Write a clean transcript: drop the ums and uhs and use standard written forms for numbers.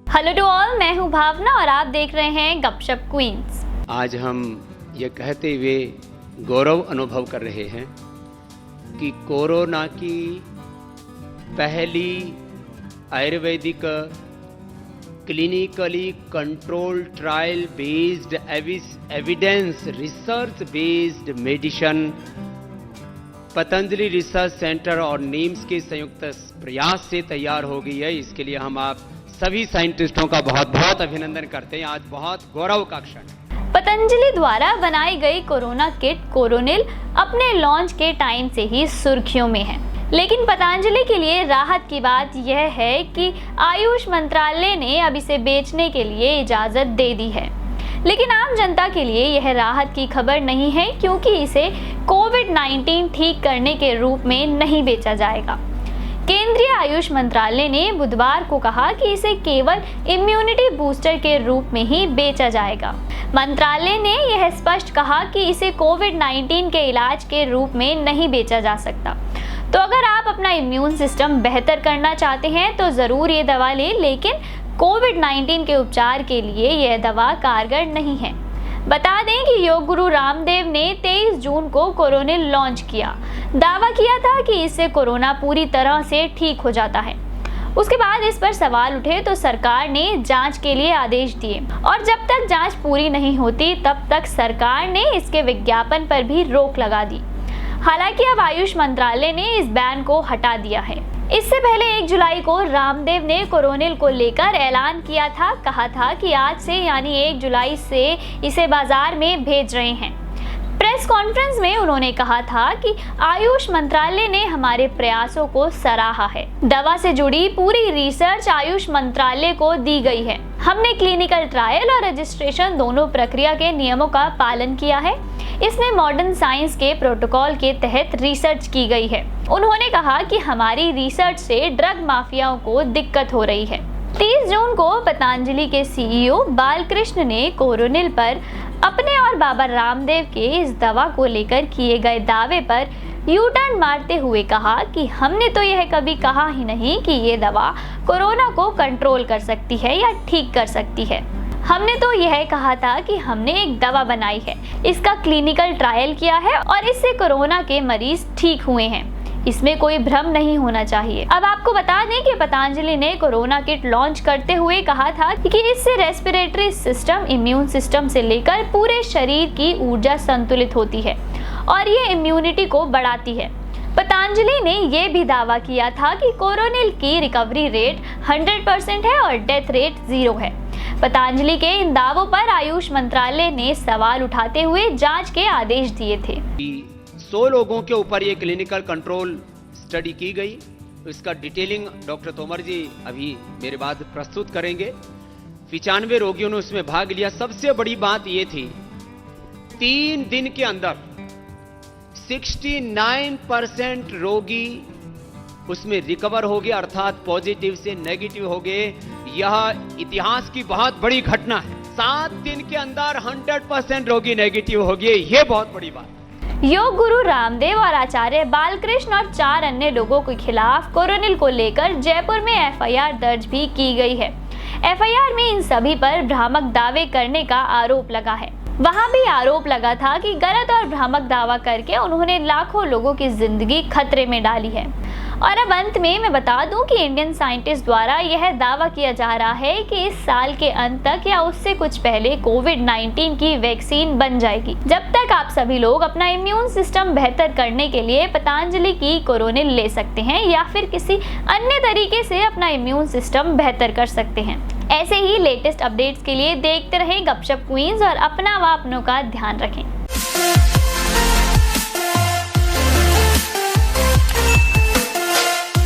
Hello to all, मैं हूं भावना और आप देख रहे हैं गपशप क्वींस। आज हम ये कहते हुए गौरव अनुभव कर रहे हैं कि कोरोना की पहली Ayurvedic clinically control trial based evidence research based medicine Patanjali research centre और नीम्स के संयुक्त प्रयास से तैयार हो गई है। इसके लिए हम आप सभी साइंटिस्टों का बहुत बहुत अभिनंदन करते हैं। आज बहुत गौरव का क्षण है। पतंजलि द्वारा बनाई गई कोरोना किट कोरोनिल अपने लॉन्च के टाइम से ही सुर्खियों में है, लेकिन पतंजलि के लिए राहत की बात यह है कि आयुष मंत्रालय ने अब इसे बेचने के लिए इजाजत दे दी है। लेकिन आम जनता के लिए यह राहत की खबर नहीं है, क्योंकि इसे कोविड-19 ठीक करने के रूप में नहीं बेचा जाएगा। केंद्रीय आयुष मंत्रालय ने बुधवार को कहा कि इसे केवल इम्यूनिटी बूस्टर के रूप में ही बेचा जाएगा। मंत्रालय ने यह स्पष्ट कहा कि इसे कोविड-19 के इलाज के रूप में नहीं बेचा जा सकता। तो अगर आप अपना इम्यून सिस्टम बेहतर करना चाहते हैं तो ज़रूर ये दवा लें, लेकिन कोविड-19 के उपचार के लिए यह दवा कारगर नहीं है। बता दें कि योग गुरु रामदेव ने 23 जून को कोरोनिल लॉन्च किया। दावा किया था कि इससे कोरोना पूरी तरह से ठीक हो जाता है। उसके बाद इस पर सवाल उठे तो सरकार ने जांच के लिए आदेश दिए और जब तक जांच पूरी नहीं होती तब तक सरकार ने इसके विज्ञापन पर भी रोक लगा दी। हालांकि अब आयुष मंत्रालय ने इस बैन को हटा दिया है। इससे पहले 1 जुलाई को रामदेव ने कोरोनिल को लेकर ऐलान किया था। कहा था कि आज से यानी 1 जुलाई से इसे बाजार में भेज रहे हैं। प्रेस कॉन्फ्रेंस में उन्होंने कहा था कि आयुष मंत्रालय ने हमारे प्रयासों को सराहा है। दवा से जुड़ी पूरी रिसर्च आयुष मंत्रालय को दी गई है। हमने क्लिनिकल ट्रायल और रजिस्ट्रेशन दोनों प्रक्रिया के नियमों का पालन किया है। इसमें मॉडर्न साइंस के प्रोटोकॉल के तहत रिसर्च की गई है। उन्होंने कहा कि हमारी रिसर्च से ड्रग माफियाओं को दिक्कत हो रही है। 30 जून को पतंजलि के सीईओ बालकृष्ण ने कोरोनिल पर अपने और बाबा रामदेव के इस दवा को लेकर किए गए दावे पर यू टर्न मारते हुए कहा कि हमने तो यह कभी कहा ही नहीं कि ये दवा कोरोना को कंट्रोल कर सकती है या ठीक कर सकती है। हमने तो यह कहा था कि हमने एक दवा बनाई है, इसका क्लिनिकल ट्रायल किया है और इससे कोरोना के मरीज ठीक हुए हैं। इसमें कोई भ्रम नहीं होना चाहिए। अब आपको बता दें कि पतंजलि ने कोरोना किट लॉन्च करते हुए कहा था कि इससे रेस्पिरेटरी सिस्टम, इम्यून सिस्टम से लेकर पूरे शरीर की ऊर्जा संतुलित होती है और ये इम्यूनिटी को बढ़ाती है। पतंजलि ने यह भी दावा किया था कि कोरोनिल की रिकवरी रेट 100% है और डेथ रेट 0 है। पतंजलि के इन दावों पर आयुष मंत्रालय ने सवाल उठाते हुए जांच के आदेश दिए थे। 100 लोगों के ऊपर ये क्लिनिकल कंट्रोल स्टडी की गई। इसका डिटेलिंग डॉक्टर तोमर जी अभी मेरे बाद प्रस्तुत करेंगे। 95 रोगियों ने उसमें भाग लिया। सबसे बड़ी बात ये थी, 3 दिन के अंदर 69% रोगी उसमें रिकवर हो गए, अर्थात पॉजिटिव से नेगेटिव हो गए। यह इतिहास की बहुत बड़ी घटना है। 7 दिन के अंदर 100% रोगी नेगेटिव हो गए। ये बहुत बड़ी बात। योग गुरु रामदेव और आचार्य बालकृष्ण और 4 अन्य लोगों के खिलाफ कोरोनिल को लेकर जयपुर में एफआईआर दर्ज भी की गई है। एफआईआर में इन सभी पर भ्रामक दावे करने का आरोप लगा है। वहां भी आरोप लगा था कि गलत और भ्रामक दावा करके उन्होंने लाखों लोगों की जिंदगी खतरे में डाली है। और अब अंत में मैं बता दूं कि इंडियन साइंटिस्ट द्वारा यह दावा किया जा रहा है कि इस साल के अंत तक या उससे कुछ पहले कोविड-19 की वैक्सीन बन जाएगी। जब तक आप सभी लोग अपना इम्यून सिस्टम बेहतर करने के लिए पतंजलि की कोरोनिल ले सकते हैं या फिर किसी अन्य तरीके से अपना इम्यून सिस्टम बेहतर कर सकते हैं। ऐसे ही लेटेस्ट अपडेट्स के लिए देखते रहें गपशप क्वींस और अपना व अपनों का ध्यान रखें।